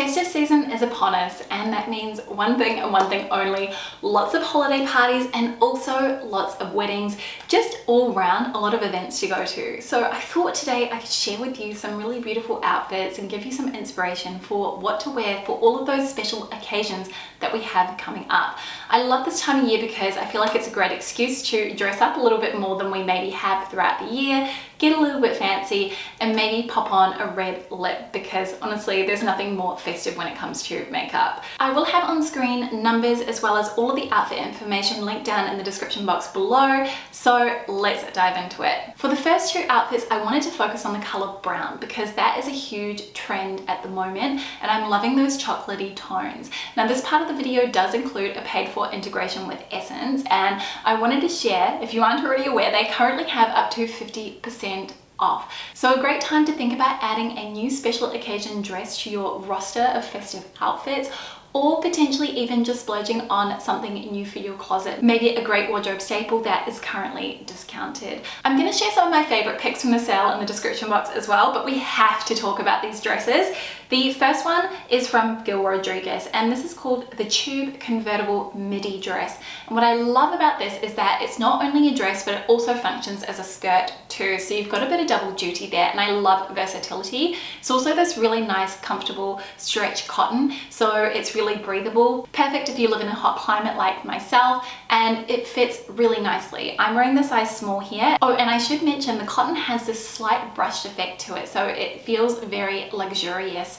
Festive season is upon us, and that means one thing and one thing only: lots of holiday parties and also lots of weddings, just all round a lot of events to go to. So I thought today I could share with you some really beautiful outfits and give you some inspiration for what to wear for all of those special occasions that we have coming up. I love this time of year because I feel like it's a great excuse to dress up a little bit more than we maybe have throughout the year, get a little bit fancy, and maybe pop on a red lip, because honestly there's nothing more festive when it comes to makeup. I will have on screen numbers as well as all of the outfit information linked down in the description box below, so let's dive into it. For the first two outfits, I wanted to focus on the color brown because that is a huge trend at the moment and I'm loving those chocolatey tones. Now this part of the video does include a paid for integration with SSENSE, and I wanted to share, if you aren't already aware, they currently have up to 50% off. So a great time to think about adding a new special occasion dress to your roster of festive outfits, or potentially even just splurging on something new for your closet. Maybe a great wardrobe staple that is currently discounted. I'm going to share some of my favorite picks from the sale in the description box as well, but we have to talk about these dresses. The first one is from Gil Rodriguez, and this is called the Tube Convertible Midi Dress. And what I love about this is that it's not only a dress, but it also functions as a skirt too. So you've got a bit of double duty there, and I love versatility. It's also this really nice, comfortable stretch cotton, so it's really breathable. Perfect if you live in a hot climate like myself, and it fits really nicely. I'm wearing the size small here. Oh, and I should mention the cotton has this slight brushed effect to it, so it feels very luxurious.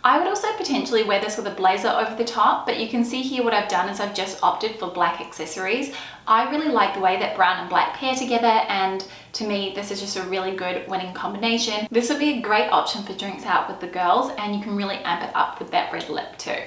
I would also potentially wear this with a blazer over the top, but you can see here what I've done is I've just opted for black accessories. I really like the way that brown and black pair together, and to me this is just a really good winning combination. This would be a great option for drinks out with the girls, and you can really amp it up with that red lip too.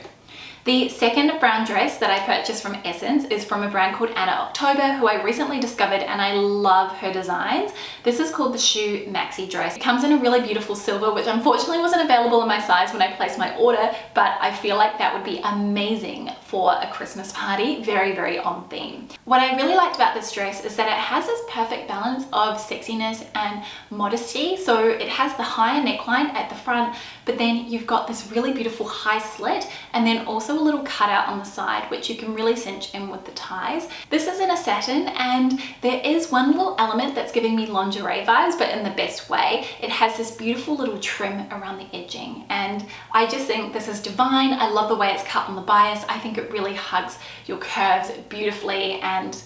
The second brown dress that I purchased from SSENSE is from a brand called Anna October, who I recently discovered, and I love her designs. This is called the Shoe Maxi Dress. It comes in a really beautiful silver, which unfortunately wasn't available in my size when I placed my order, but I feel like that would be amazing for a Christmas party. Very, very on theme. What I really liked about this dress is that it has this perfect balance of sexiness and modesty. So it has the higher neckline at the front, but then you've got this really beautiful high slit, and then also a little cutout on the side, which you can really cinch in with the ties. This is in a satin, and there is one little element that's giving me lingerie vibes, but in the best way. It has this beautiful little trim around the edging, and I just think this is divine. I love the way it's cut on the bias. I think it really hugs your curves beautifully, and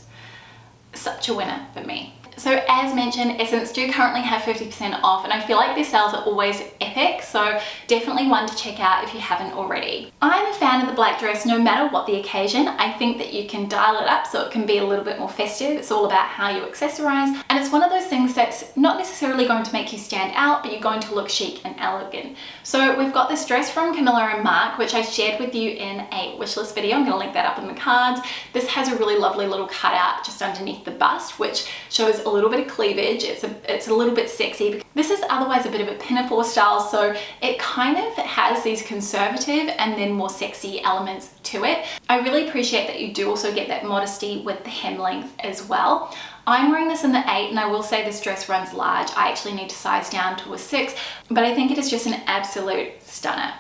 such a winner for me. So as mentioned, SSENSE do currently have 50% off, and I feel like their sales are always epic, so definitely one to check out if you haven't already. I'm a fan of the black dress no matter what the occasion. I think that you can dial it up so it can be a little bit more festive. It's all about how you accessorize, and it's one of those things that's not necessarily going to make you stand out, but you're going to look chic and elegant. So we've got this dress from Camilla and Mark, which I shared with you in a wishlist video. I'm going to link that up in the cards. This has a really lovely little cutout just underneath the bust, which shows a little bit of cleavage. It's a little bit sexy. This is otherwise a bit of a pinafore style, so it kind of has these conservative and then more sexy elements to it. I really appreciate that you do also get that modesty with the hem length as well. I'm wearing this in the 8, and I will say this dress runs large. I actually need to size down to a 6, but I think it is just an absolute stunner.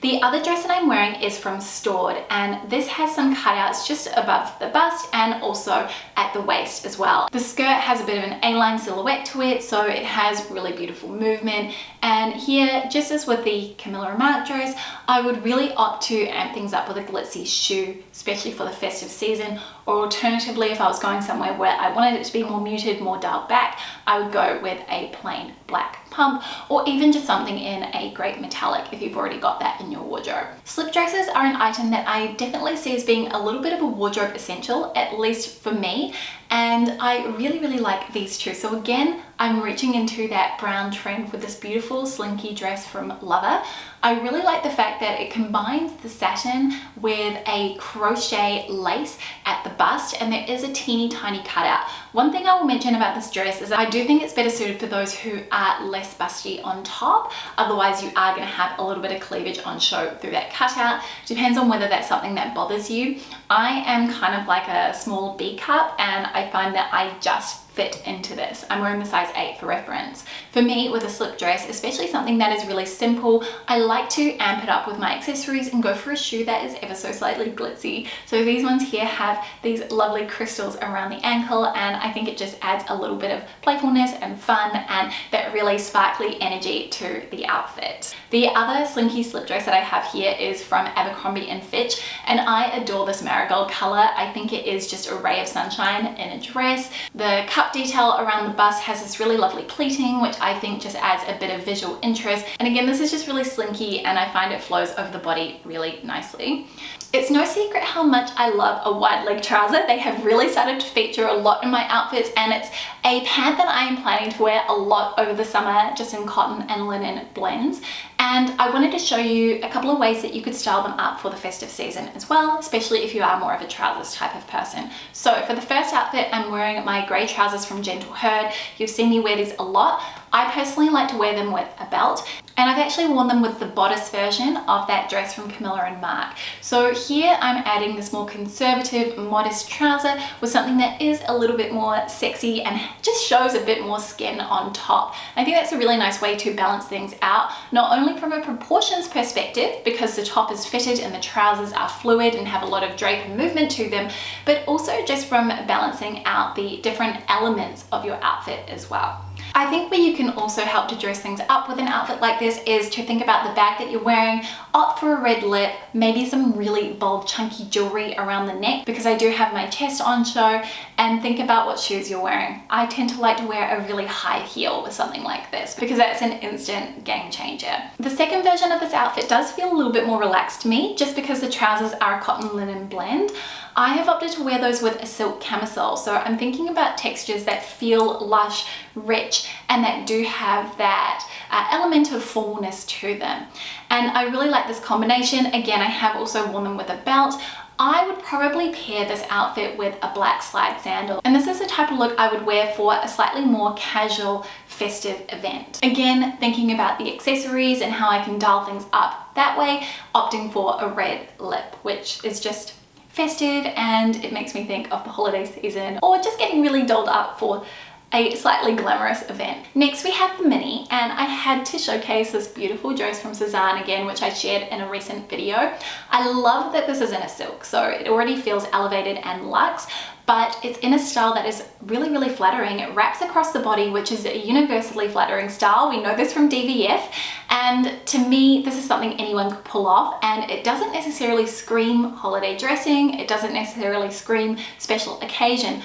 The other dress that I'm wearing is from Stored, and this has some cutouts just above the bust and also at the waist as well. The skirt has a bit of an A-line silhouette to it, so it has really beautiful movement. And here, just as with the Camilla and Mark dress, I would really opt to amp things up with a glitzy shoe, especially for the festive season. Or alternatively, if I was going somewhere where I wanted it to be more muted, more dialed back, I would go with a plain black pump, or even just something in a great metallic if you've already got that in your wardrobe. Slip dresses are an item that I definitely see as being a little bit of a wardrobe essential, at least for me, and I really, really like these two. So again, I'm reaching into that brown trend with this beautiful slinky dress from Lover. I really like the fact that it combines the satin with a crochet lace at the bust, and there is a teeny tiny cutout. One thing I will mention about this dress is that I do think it's better suited for those who are less busty on top. Otherwise, you are going to have a little bit of cleavage on show through that cutout. Depends on whether that's something that bothers you. I am kind of like a small B cup, and I find that I just fit into this. I'm wearing the size 8 for reference. For me, with a slip dress, especially something that is really simple, I like to amp it up with my accessories and go for a shoe that is ever so slightly glitzy. So these ones here have these lovely crystals around the ankle, and I think it just adds a little bit of playfulness and fun and that really sparkly energy to the outfit. The other slinky slip dress that I have here is from Abercrombie & Fitch, and I adore this marigold color. I think it is just a ray of sunshine in a dress. The cup detail around the bust has this really lovely pleating, which I think just adds a bit of visual interest. And again, this is just really slinky and I find it flows over the body really nicely. It's no secret how much I love a wide leg trouser. They have really started to feature a lot in my outfits, and it's a pant that I am planning to wear a lot over the summer, just in cotton and linen blends. And I wanted to show you a couple of ways that you could style them up for the festive season as well, especially if you are more of a trousers type of person. So for the first outfit, I'm wearing my grey trousers from Gentle Herd. You've seen me wear these a lot. I personally like to wear them with a belt, and I've actually worn them with the bodice version of that dress from Camilla and Mark. So here I'm adding this more conservative, modest trouser with something that is a little bit more sexy and just shows a bit more skin on top. I think that's a really nice way to balance things out, not only from a proportions perspective, because the top is fitted and the trousers are fluid and have a lot of drape and movement to them, but also just from balancing out the different elements of your outfit as well. I think where you can also help to dress things up with an outfit like this is to think about the bag that you're wearing, opt for a red lip, maybe some really bold chunky jewelry around the neck, because I do have my chest on show, and think about what shoes you're wearing. I tend to like to wear a really high heel with something like this because that's an instant game changer. The second version of this outfit does feel a little bit more relaxed to me just because the trousers are a cotton linen blend. I have opted to wear those with a silk camisole, so I'm thinking about textures that feel lush, rich, and that do have that element of fullness to them. And I really like this combination. Again, I have also worn them with a belt. I would probably pair this outfit with a black slide sandal, and this is the type of look I would wear for a slightly more casual festive event. Again, thinking about the accessories and how I can dial things up that way, opting for a red lip, which is just festive and it makes me think of the holiday season or just getting really dolled up for a slightly glamorous event. Next we have the mini, and I had to showcase this beautiful dress from Cezanne again, which I shared in a recent video. I love that this is in a silk, so it already feels elevated and luxe, but it's in a style that is really, really flattering. It wraps across the body, which is a universally flattering style. We know this from DVF, and to me, this is something anyone could pull off, and it doesn't necessarily scream holiday dressing, it doesn't necessarily scream special occasion,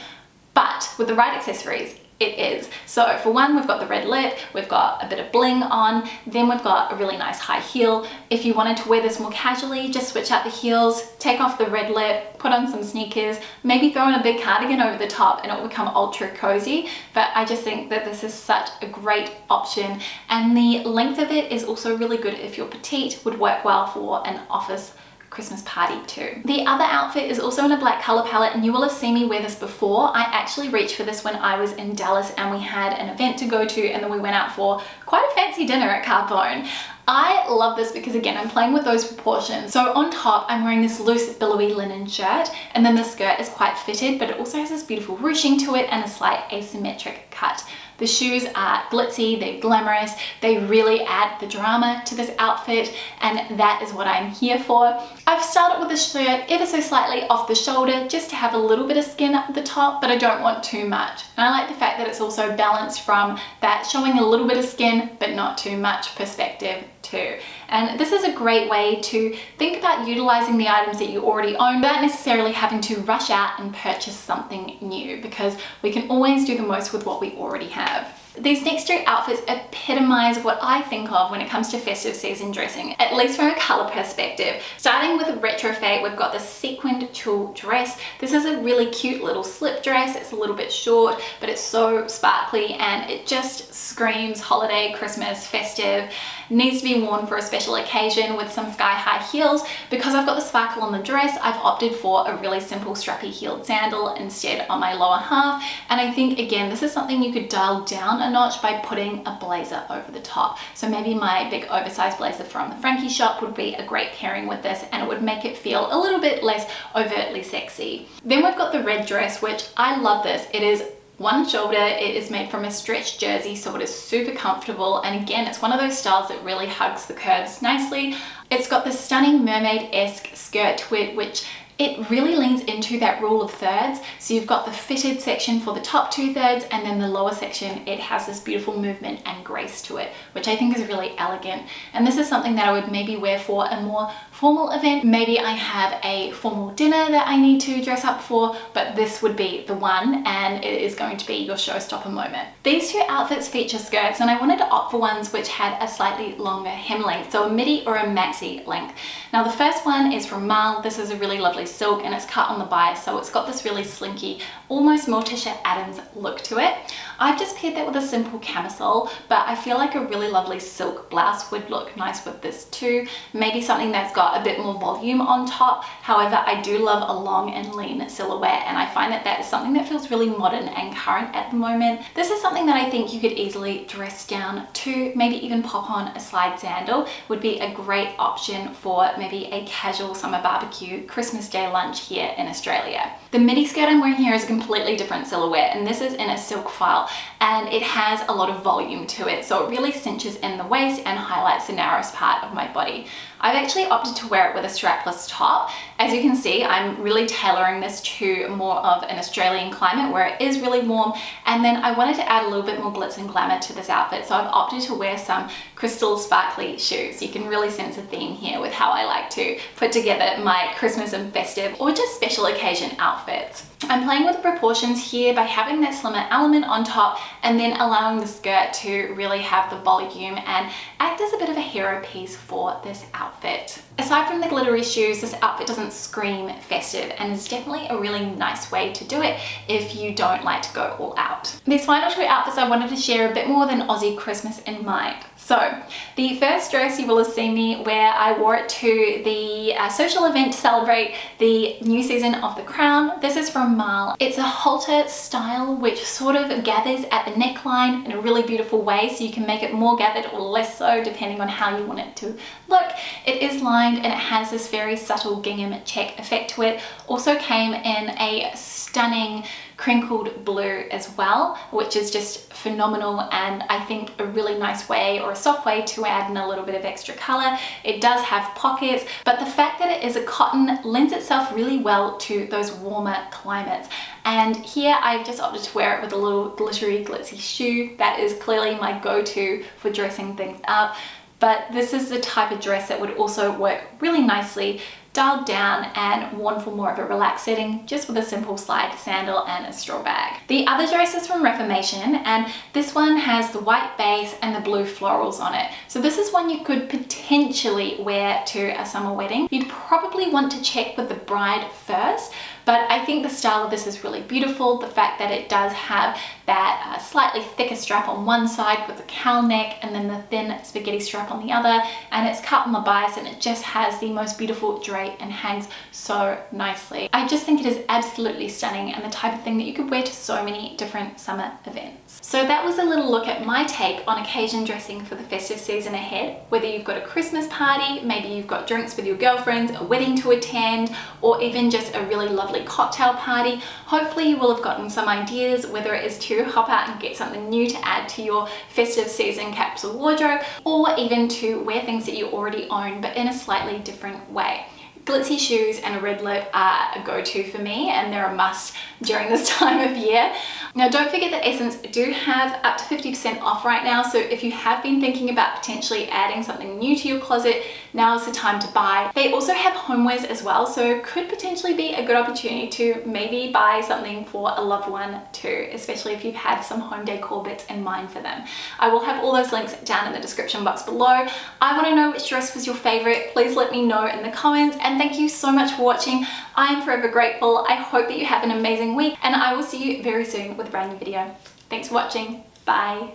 but with the right accessories, it is. So for one, we've got the red lip, we've got a bit of bling on, then we've got a really nice high heel. If you wanted to wear this more casually, just switch out the heels, take off the red lip, put on some sneakers, maybe throw in a big cardigan over the top and it will become ultra cozy. But I just think that this is such a great option, and the length of it is also really good if you're petite, would work well for an office Christmas party too. The other outfit is also in a black color palette, and you will have seen me wear this before. I actually reached for this when I was in Dallas and we had an event to go to, and then we went out for quite a fancy dinner at Carbone. I love this because again, I'm playing with those proportions. So on top, I'm wearing this loose billowy linen shirt, and then the skirt is quite fitted, but it also has this beautiful ruching to it and a slight asymmetric cut. The shoes are glitzy, they're glamorous, they really add the drama to this outfit, and that is what I'm here for. I've started with the shirt ever so slightly off the shoulder just to have a little bit of skin up the top, but I don't want too much. And I like the fact that it's also balanced from that showing a little bit of skin but not too much perspective too. And this is a great way to think about utilizing the items that you already own without necessarily having to rush out and purchase something new, because we can always do the most with what we already have. These next three outfits epitomize what I think of when it comes to festive season dressing, at least from a color perspective. Starting with Retro Fate, we've got the sequined tulle dress. This is a really cute little slip dress. It's a little bit short, but it's so sparkly and it just screams holiday, Christmas, festive. Needs to be worn for a special occasion with some sky-high heels. Because I've got the sparkle on the dress, I've opted for a really simple strappy heeled sandal instead on my lower half. And I think, again, this is something you could dial down a notch by putting a blazer over the top. So maybe my big oversized blazer from the Frankie shop would be a great pairing with this, and it would make it feel a little bit less overtly sexy. Then we've got the red dress, which I love this. It is one shoulder. It is made from a stretch jersey, so it is super comfortable, and again, it's one of those styles that really hugs the curves nicely. It's got this stunning mermaid-esque skirt to it, which it really leans into that rule of thirds. So you've got the fitted section for the top 2/3, and then the lower section, it has this beautiful movement and grace to it, which I think is really elegant. And this is something that I would maybe wear for a more formal event. Maybe I have a formal dinner that I need to dress up for, but this would be the one, and it is going to be your showstopper moment. These two outfits feature skirts, and I wanted to opt for ones which had a slightly longer hem length, so a midi or a maxi length. Now the first one is from Marl. This is a really lovely silk, and it's cut on the bias, so it's got this really slinky, almost Morticia Addams look to it. I've just paired that with a simple camisole, but I feel like a really lovely silk blouse would look nice with this too. Maybe something that's got a bit more volume on top. However, I do love a long and lean silhouette, and I find that that is something that feels really modern and current at the moment. This is something that I think you could easily dress down to, maybe even pop on a slide sandal. Would be a great option for maybe a casual summer barbecue, Christmas Day lunch here in Australia. The midi skirt I'm wearing here is a completely different silhouette, and this is in a silk file, and it has a lot of volume to it, so it really cinches in the waist and highlights the narrowest part of my body. I've actually opted to wear it with a strapless top. As you can see, I'm really tailoring this to more of an Australian climate where it is really warm, and then I wanted to add a little bit more glitz and glamour to this outfit, so I've opted to wear some crystal sparkly shoes. You can really sense a theme here with how I like to put together my Christmas and festive or just special occasion outfits. I'm playing with the proportions here by having that slimmer element on top and then allowing the skirt to really have the volume and act as a bit of a hero piece for this outfit. Aside from the glittery shoes, this outfit doesn't scream festive, and is definitely a really nice way to do it if you don't like to go all out. These final two outfits I wanted to share a bit more than Aussie Christmas in mind. So the first dress you will have seen me wear, I wore it to the social event to celebrate the new season of The Crown. This is from Marl. It's a halter style which sort of gathers at the neckline in a really beautiful way, so you can make it more gathered or less so depending on how you want it to look. It is lined and it has this very subtle gingham check effect to it. Also came in a stunning crinkled blue as well, which is just phenomenal, and I think a really nice way or a soft way to add in a little bit of extra color. It does have pockets, but the fact that it is a cotton lends itself really well to those warmer climates. And here I've just opted to wear it with a little glittery glitzy shoe. That is clearly my go-to for dressing things up, but this is the type of dress that would also work really nicely dialed down and worn for more of a relaxed setting, just with a simple slide sandal and a straw bag. The other dress is from Reformation, and this one has the white base and the blue florals on it. So this is one you could potentially wear to a summer wedding. You'd probably want to check with the bride first, but I think the style of this is really beautiful. The fact that it does have that slightly thicker strap on one side with the cowl neck and then the thin spaghetti strap on the other, and it's cut on the bias, and it just has the most beautiful drape and hangs so nicely. I just think it is absolutely stunning and the type of thing that you could wear to so many different summer events. So that was a little look at my take on occasion dressing for the festive season ahead. Whether you've got a Christmas party, maybe you've got drinks with your girlfriends, a wedding to attend, or even just a really lovely cocktail party, hopefully you will have gotten some ideas, whether it is to hop out and get something new to add to your festive season capsule wardrobe, or even to wear things that you already own but in a slightly different way. Glitzy shoes and a red lip are a go-to for me, and they're a must during this time of year. Now don't forget that Essence do have up to 50% off right now, so if you have been thinking about potentially adding something new to your closet, now is the time to buy. They also have homewares as well, so could potentially be a good opportunity to maybe buy something for a loved one too, especially if you've had some home decor bits in mind for them. I will have all those links down in the description box below. I want to know which dress was your favorite. Please let me know in the comments, and thank you so much for watching. I am forever grateful. I hope that you have an amazing week, and I will see you very soon with a brand new video. Thanks for watching. Bye.